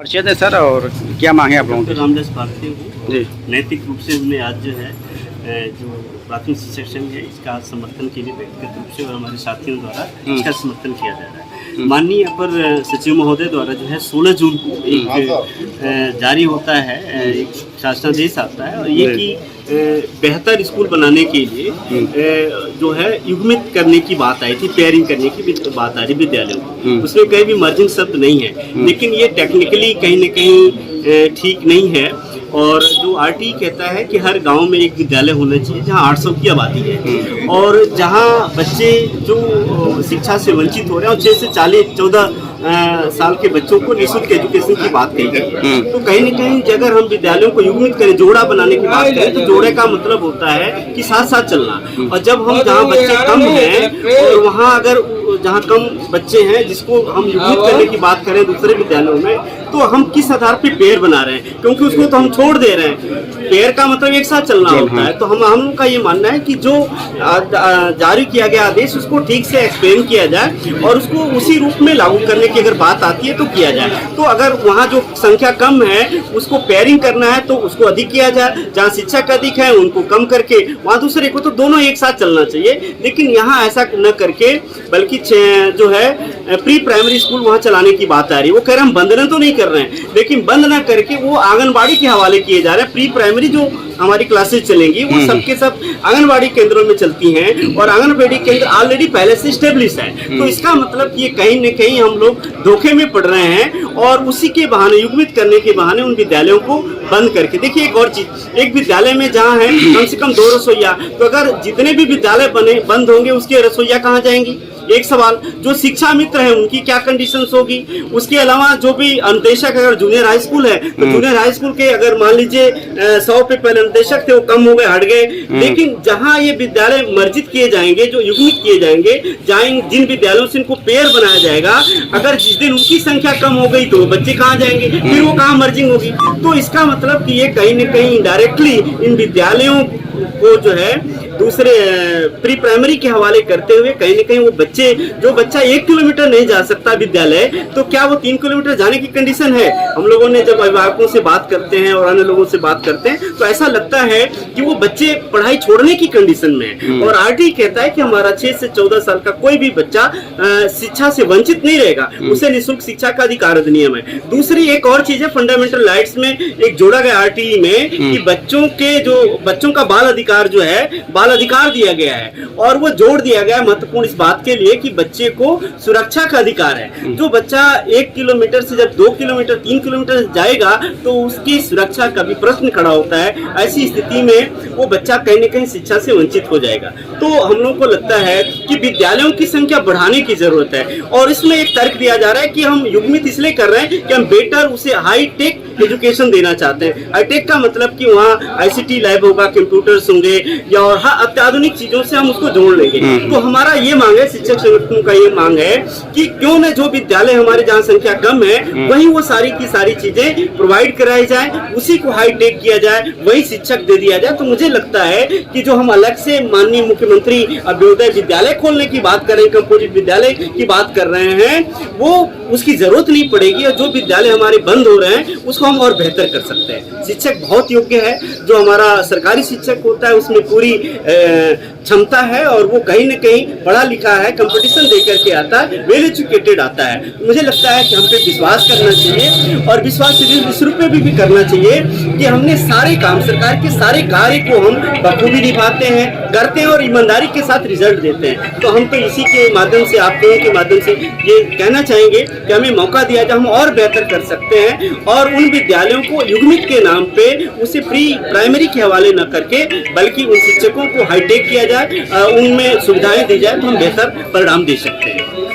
परिचय है सर, और क्या मांगे आप लोगों की? रामदास भारती हूँ जी। नैतिक रूप से हमने आज जो है जो प्राथमिक शिक्षक संघ है इसका समर्थन के लिए व्यक्तिगत रूप से और हमारे साथियों द्वारा इसका समर्थन किया जा रहा है। माननीय अपर सचिव महोदय द्वारा जो है 16 जून को एक जारी होता है, एक शासनादेश आता है और ये कि बेहतर स्कूल बनाने के लिए जो है युग्मित करने की बात आई थी, पेयरिंग करने की बात आ रही विद्यालयों में। उसमें कहीं भी मर्जिंग शब्द नहीं है, लेकिन ये टेक्निकली कहीं न कहीं ठीक नहीं है। और जो आरटी कहता है कि हर गांव में एक विद्यालय होना चाहिए जहां 800 की आबादी है और जहां बच्चे जो शिक्षा से वंचित हो रहे हैं और 6 से 14 साल के बच्चों को निःशुल्क एजुकेशन की बात कही है। तो कहीं न कहीं अगर हम विद्यालयों को युग्मित करें, जोड़ा बनाने की बात करें, तो जोड़े का मतलब होता है कि साथ साथ चलना। और जब हम जहाँ बच्चे कम हैं और वहाँ अगर जहाँ कम बच्चे हैं जिसको हम युग्मित करने की बात करें दूसरे विद्यालयों में, तो हम किस आधार पे पेयर बना रहे हैं, क्योंकि उसको तो हम छोड़ दे रहे हैं। पेयर का मतलब एक साथ चलना होता है। तो हम लोग का ये मानना है कि जो जारी किया गया आदेश उसको ठीक से एक्सप्लेन किया जाए और उसको उसी रूप में लागू करने की अगर बात आती है तो किया जाए। तो अगर वहाँ जो संख्या कम है उसको पेयरिंग करना है तो उसको अधिक किया जाए, जहाँ शिक्षक अधिक है उनको कम करके वहाँ दूसरे को, तो दोनों एक साथ चलना चाहिए। लेकिन यहाँ ऐसा न करके बल्कि जो है प्री प्राइमरी स्कूल वहाँ चलाने की बात आ रही है। वो कह रहे हम बंद तो नहीं कर रहे हैं, लेकिन बंद ना करके वो आंगनबाड़ी के हवाले किए जा रहे हैं। प्री प्राइमरी जो हमारी क्लासेस चलेंगी वो सबके सब आंगनबाड़ी केंद्रों में चलती हैं और आंगनबाड़ी केंद्र ऑलरेडी पहले से स्टेब्लिश है। तो इसका मतलब ये कहीं न कहीं हम लोग धोखे में पड़ रहे हैं और उसी के बहाने, युग्मित करने के बहाने उन विद्यालयों को बंद करके। देखिए एक और चीज, एक विद्यालय में जहाँ है कम से कम 2 रसोइया, तो अगर जितने भी विद्यालय बंद होंगे उसके रसोइया कहाँ जाएंगी? एक सवाल। जो शिक्षा मित्र है उनकी क्या कंडीशंस होगी? उसके अलावा जो भी अनुदेशक, अगर जूनियर हाई स्कूल है तो जूनियर हाई स्कूल के अगर मान लीजिए 100 पे पहले अनुदेशक थे वो कम हो गए, हट गए। लेकिन जहां ये विद्यालय मर्जित किए जाएंगे, जो युग्मित किए जाएंगे, जिन विद्यालयों से इनको पेयर बनाया जाएगा, अगर जिस दिन उनकी संख्या कम हो गई तो बच्चे कहाँ जाएंगे, फिर वो कहाँ मर्जिंग होगी? तो इसका मतलब कि ये कहीं न कहीं इनडायरेक्टली इन विद्यालयों को जो है दूसरे प्री प्राइमरी के हवाले करते हुए कहीं न कहीं वो बच्चे, जो बच्चा 1 किलोमीटर नहीं जा सकता विद्यालय, तो क्या वो 3 किलोमीटर जाने की कंडीशन है? हम लोगों ने जब अभिभावकों से बात करते हैं और अन्य लोगों से बात करते हैं तो ऐसा लगता है कि वो बच्चे पढ़ाई छोड़ने की कंडीशन में है। और आरटी कहता है कि हमारा 6 से 14 साल का कोई भी बच्चा शिक्षा से वंचित नहीं रहेगा, उसे निःशुल्क शिक्षा का अधिकार अधिनियम है। दूसरी एक और चीज है, फंडामेंटल राइट्स में एक जोड़ा गया आरटीई में कि बच्चों का बाल अधिकार जो है, बाल अधिकार दिया गया है और वो जोड़ दिया गया है महत्वपूर्ण इस बात के लिए कि बच्चे को सुरक्षा का अधिकार है। जो बच्चा 1 किलोमीटर से जब 2 किलोमीटर 3 किलोमीटर जाएगा तो उसकी सुरक्षा का भी प्रश्न खड़ा होता है। ऐसी स्थिति में वो बच्चा कहीं न कहीं शिक्षा से वंचित हो जाएगा। तो हम लोगों को लगता है कि विद्यालयों की संख्या बढ़ाने की जरूरत है और इसमें एक तर्क दिया जा रहा है कि हम युग्मित इसलिए कर रहे हैं कि हम बेटर उसे हाई टेक एजुकेशन देना चाहते हैं। हाई टेक का मतलब कि वहाँ ICT लैब होगा, कंप्यूटर्स होंगे या और अत्याधुनिक चीजों से हम उसको जोड़ लेंगे। तो हमारा ये मांग है, शिक्षक संगठनों का ये मांग है कि क्यों न जो विद्यालय हमारे जहाँ संख्या कम है वहीं वो सारी की सारी चीजें प्रोवाइड कराई जाए, उसी को हाई टेक किया जाए, वही शिक्षक दे दिया जाए। तो मुझे लगता है कि जो हम अलग से माननीय मुख्यमंत्री अभ्युदय विद्यालय खोलने की बात कर रहे हैं, कंपोजिट विद्यालय की बात कर रहे हैं, वो उसकी जरूरत नहीं पड़ेगी। और जो विद्यालय हमारे बंद हो रहे हैं उसको हम और बेहतर कर सकते हैं। शिक्षक बहुत योग्य है, जो हमारा सरकारी शिक्षक होता है उसमें पूरी क्षमता है और वो कहीं न कहीं पढ़ा लिखा है, कंपटीशन देकर के आता है, वेल एजुकेटेड आता है। मुझे लगता है कि हम पे विश्वास करना चाहिए और विश्वास इस रूप में भी करना चाहिए कि हमने सारे काम, सरकार के सारे कार्य को हम बखूबी निभाते हैं, करते हैं और ईमानदारी के साथ रिजल्ट देते हैं। तो हम तो इसी के माध्यम से, आप लोगों के माध्यम से ये कहना चाहेंगे कि हमें मौका दिया जाए, हम और बेहतर कर सकते हैं और उन विद्यालयों को युग्मित के नाम पे उसे प्री प्राइमरी के हवाले न करके बल्कि उन शिक्षकों को हाईटेक किया जाए, उनमें सुविधाएं दी जाए, तो हम बेहतर परिणाम दे सकते हैं।